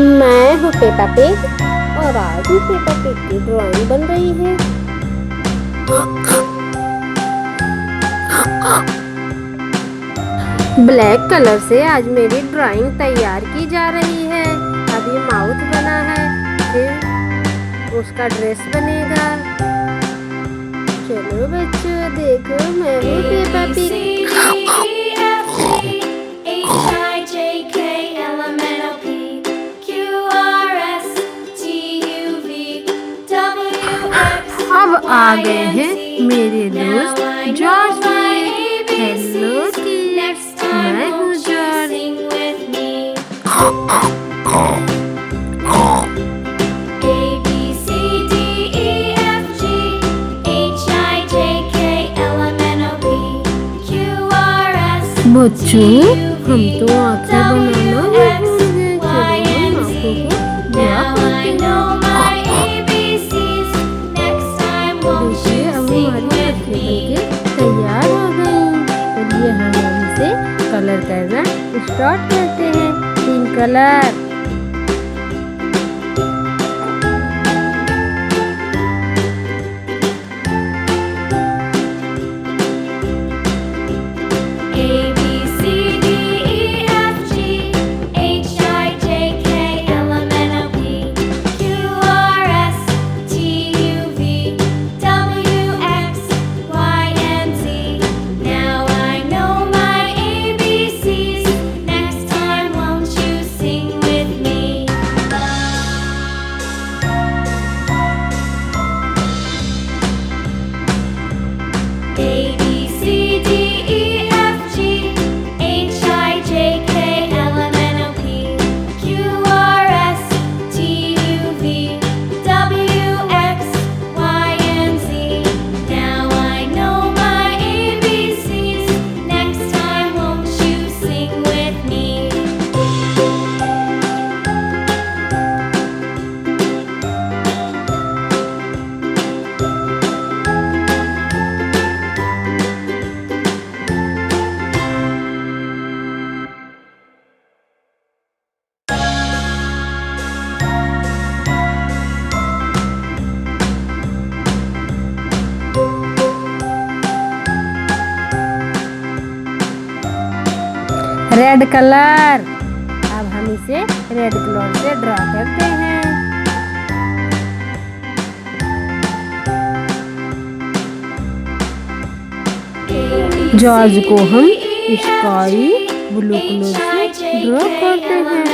मैं हूँ Peppa pig और आज भी पेपा पिग की ड्राइंग बन रही है। ब्लैक कलर से आज मेरी ड्राइंग तैयार की जा रही है। अभी माउथ बना है, फिर उसका ड्रेस बनेगा। चलो बच्चों देखो, मैं हूँ पेपा पिग। अब आ गए हैं मेरे दोस्त जॉर्ज। हेलो किड्स, मैं हूँ जॉर्ज। बच्चों, हम तो आंखें बनाना भी भूल गए। चलो हम आंखों को तैयार हो गई। चलिए हम इसे कलर करना स्टार्ट करते हैं। 3 कलर। Red colour. अब हम इसे रेड कलर से ड्रा करते हैं। जॉर्ज को हम स्काई ब्लू कलर से ड्रा करते हैं।